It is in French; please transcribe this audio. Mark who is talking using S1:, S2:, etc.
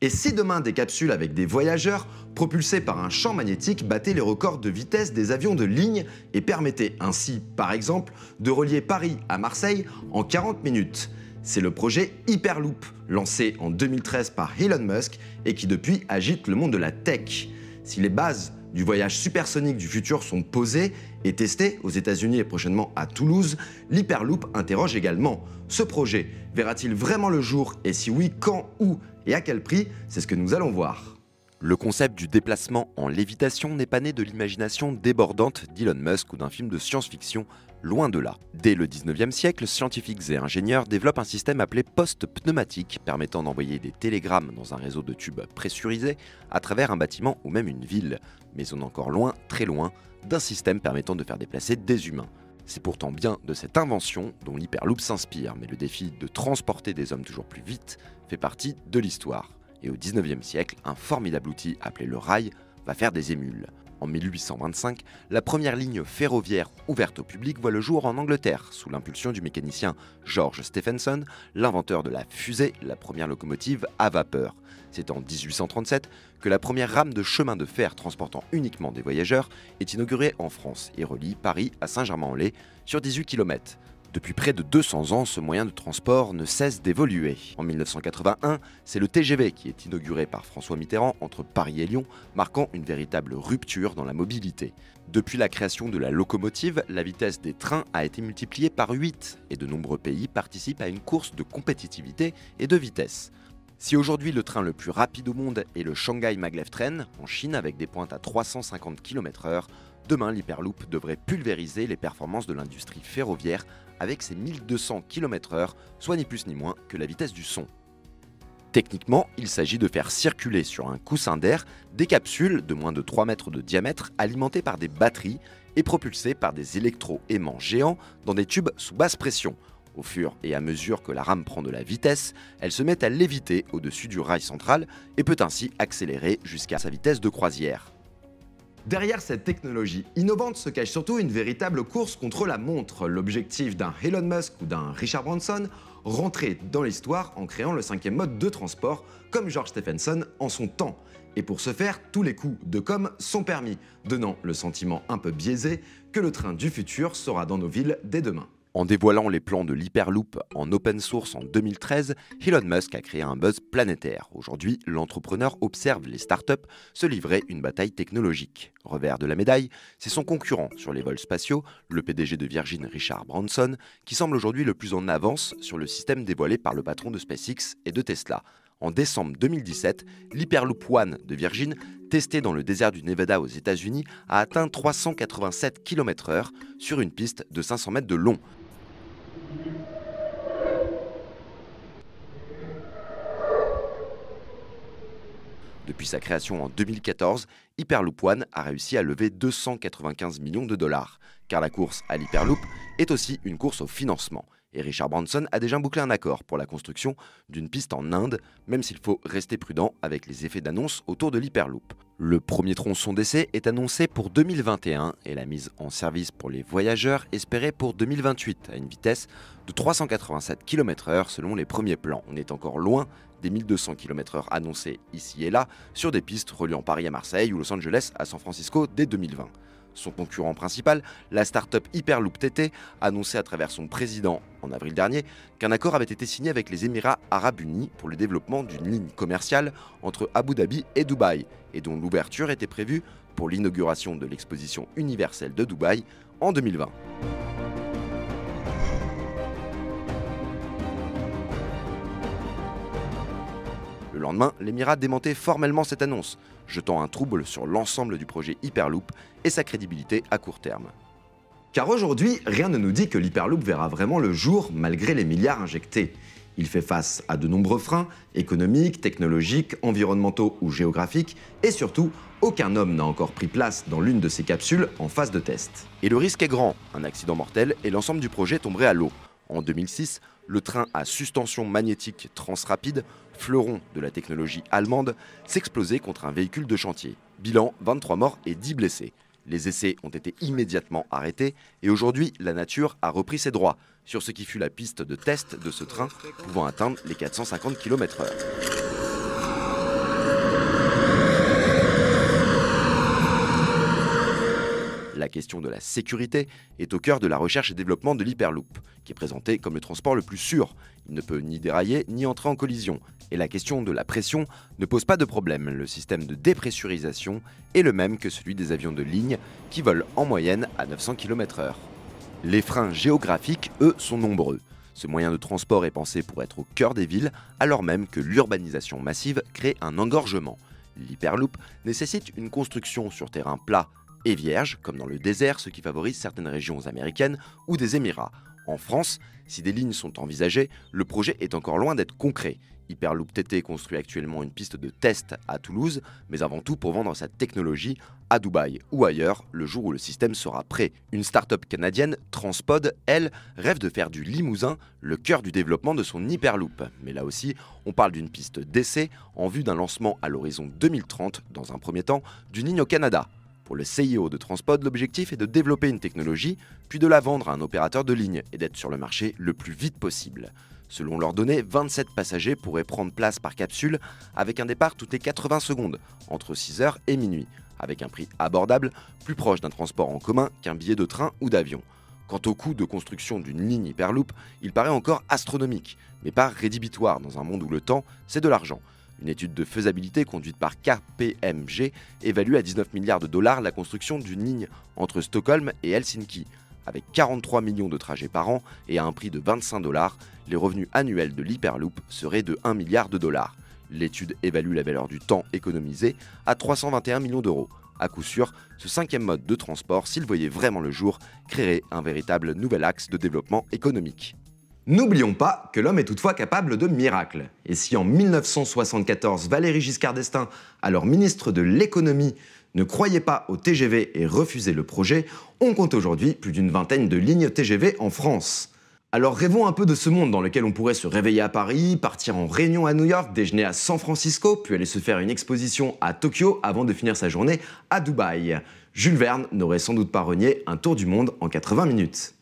S1: Et si demain des capsules avec des voyageurs propulsés par un champ magnétique battaient les records de vitesse des avions de ligne et permettaient ainsi, par exemple, de relier Paris à Marseille en 40 minutes? C'est le projet Hyperloop, lancé en 2013 par Elon Musk et qui depuis agite le monde de la tech. Si les bases du voyage supersonique du futur sont posées et testées aux États-Unis et prochainement à Toulouse, l'Hyperloop interroge également. Ce projet verra-t-il vraiment le jour et si oui, quand, où et à quel prix? C'est ce que nous allons voir.
S2: Le concept du déplacement en lévitation n'est pas né de l'imagination débordante d'Elon Musk ou d'un film de science-fiction, loin de là. Dès le 19e siècle, scientifiques et ingénieurs développent un système appelé poste pneumatique permettant d'envoyer des télégrammes dans un réseau de tubes pressurisés à travers un bâtiment ou même une ville. Mais on est encore loin, très loin, d'un système permettant de faire déplacer des humains. C'est pourtant bien de cette invention dont l'Hyperloop s'inspire, mais le défi de transporter des hommes toujours plus vite fait partie de l'histoire. Et au 19e siècle, un formidable outil appelé le rail va faire des émules. En 1825, la première ligne ferroviaire ouverte au public voit le jour en Angleterre, sous l'impulsion du mécanicien George Stephenson, l'inventeur de la fusée, la première locomotive à vapeur. C'est en 1837 que la première rame de chemin de fer transportant uniquement des voyageurs est inaugurée en France et relie Paris à Saint-Germain-en-Laye sur 18 km. Depuis près de 200 ans, ce moyen de transport ne cesse d'évoluer. En 1981, c'est le TGV qui est inauguré par François Mitterrand entre Paris et Lyon, marquant une véritable rupture dans la mobilité. Depuis la création de la locomotive, la vitesse des trains a été multipliée par 8 et de nombreux pays participent à une course de compétitivité et de vitesse. Si aujourd'hui le train le plus rapide au monde est le Shanghai Maglev Train, en Chine avec des pointes à 350 km/h, demain l'Hyperloop devrait pulvériser les performances de l'industrie ferroviaire avec ses 1200 km/h, soit ni plus ni moins que la vitesse du son. Techniquement, il s'agit de faire circuler sur un coussin d'air des capsules de moins de 3 mètres de diamètre alimentées par des batteries et propulsées par des électro-aimants géants dans des tubes sous basse pression. Au fur et à mesure que la rame prend de la vitesse, elle se met à léviter au-dessus du rail central et peut ainsi accélérer jusqu'à sa vitesse de croisière.
S1: Derrière cette technologie innovante se cache surtout une véritable course contre la montre. L'objectif d'un Elon Musk ou d'un Richard Branson, rentrer dans l'histoire en créant le 5e mode de transport, comme George Stephenson en son temps. Et pour ce faire, tous les coups de com' sont permis, donnant le sentiment un peu biaisé que le train du futur sera dans nos villes dès demain.
S2: En dévoilant les plans de l'Hyperloop en open source en 2013, Elon Musk a créé un buzz planétaire. Aujourd'hui, l'entrepreneur observe les startups se livrer une bataille technologique. Revers de la médaille, c'est son concurrent sur les vols spatiaux, le PDG de Virgin Richard Branson, qui semble aujourd'hui le plus en avance sur le système dévoilé par le patron de SpaceX et de Tesla. En décembre 2017, l'Hyperloop One de Virgin, testé dans le désert du Nevada aux États-Unis, a atteint 387 km/h sur une piste de 500 mètres de long. Depuis sa création en 2014, Hyperloop One a réussi à lever 295 millions de dollars, car la course à l'Hyperloop est aussi une course au financement. Et Richard Branson a déjà bouclé un accord pour la construction d'une piste en Inde, même s'il faut rester prudent avec les effets d'annonce autour de l'Hyperloop. Le premier tronçon d'essai est annoncé pour 2021 et la mise en service pour les voyageurs espérée pour 2028 à une vitesse de 387 km/h selon les premiers plans. On est encore loin des 1200 km/h annoncés ici et là sur des pistes reliant Paris à Marseille ou Los Angeles à San Francisco dès 2020. Son concurrent principal, la start-up Hyperloop TT, a annoncé à travers son président en avril dernier qu'un accord avait été signé avec les Émirats Arabes Unis pour le développement d'une ligne commerciale entre Abu Dhabi et Dubaï et dont l'ouverture était prévue pour l'inauguration de l'exposition universelle de Dubaï en 2020. Le lendemain, l'Émirat démentait formellement cette annonce, jetant un trouble sur l'ensemble du projet Hyperloop et sa crédibilité à court terme.
S1: Car aujourd'hui, rien ne nous dit que l'Hyperloop verra vraiment le jour malgré les milliards injectés. Il fait face à de nombreux freins, économiques, technologiques, environnementaux ou géographiques, et surtout, aucun homme n'a encore pris place dans l'une de ces capsules en phase de test.
S2: Et le risque est grand, un accident mortel et l'ensemble du projet tomberait à l'eau. En 2006, le train à suspension magnétique Transrapide, fleuron de la technologie allemande, s'explosait contre un véhicule de chantier. Bilan, 23 morts et 10 blessés. Les essais ont été immédiatement arrêtés et aujourd'hui, la nature a repris ses droits sur ce qui fut la piste de test de ce train pouvant atteindre les 450 km/h. question de la sécurité est au cœur de la recherche et développement de l'Hyperloop, qui est présenté comme le transport le plus sûr. Il ne peut ni dérailler ni entrer en collision. Et la question de la pression ne pose pas de problème. Le système de dépressurisation est le même que celui des avions de ligne qui volent en moyenne à 900 km/h. Les freins géographiques, eux, sont nombreux. Ce moyen de transport est pensé pour être au cœur des villes, alors même que l'urbanisation massive crée un engorgement. L'Hyperloop nécessite une construction sur terrain plat et vierge, comme dans le désert, ce qui favorise certaines régions américaines ou des Émirats. En France, si des lignes sont envisagées, le projet est encore loin d'être concret. Hyperloop TT construit actuellement une piste de test à Toulouse, mais avant tout pour vendre sa technologie à Dubaï ou ailleurs le jour où le système sera prêt. Une start-up canadienne, Transpod, elle, rêve de faire du Limousin le cœur du développement de son Hyperloop. Mais là aussi, on parle d'une piste d'essai en vue d'un lancement à l'horizon 2030, dans un premier temps, d'une ligne au Canada. Pour le CIO de Transpod, l'objectif est de développer une technologie, puis de la vendre à un opérateur de ligne et d'être sur le marché le plus vite possible. Selon leurs données, 27 passagers pourraient prendre place par capsule avec un départ toutes les 80 secondes, entre 6h et minuit, avec un prix abordable, plus proche d'un transport en commun qu'un billet de train ou d'avion. Quant au coût de construction d'une ligne Hyperloop, il paraît encore astronomique, mais pas rédhibitoire dans un monde où le temps, c'est de l'argent. Une étude de faisabilité conduite par KPMG évalue à 19 milliards de dollars la construction d'une ligne entre Stockholm et Helsinki. Avec 43 millions de trajets par an et à un prix de 25 $, les revenus annuels de l'Hyperloop seraient de 1 milliard de dollars. L'étude évalue la valeur du temps économisé à 321 millions d'euros. À coup sûr, ce cinquième mode de transport, s'il voyait vraiment le jour, créerait un véritable nouvel axe de développement économique.
S1: N'oublions pas que l'homme est toutefois capable de miracles. Et si en 1974, Valéry Giscard d'Estaing, alors ministre de l'économie, ne croyait pas au TGV et refusait le projet, on compte aujourd'hui plus d'une vingtaine de lignes TGV en France. Alors rêvons un peu de ce monde dans lequel on pourrait se réveiller à Paris, partir en réunion à New York, déjeuner à San Francisco, puis aller se faire une exposition à Tokyo avant de finir sa journée à Dubaï. Jules Verne n'aurait sans doute pas renié un tour du monde en 80 minutes.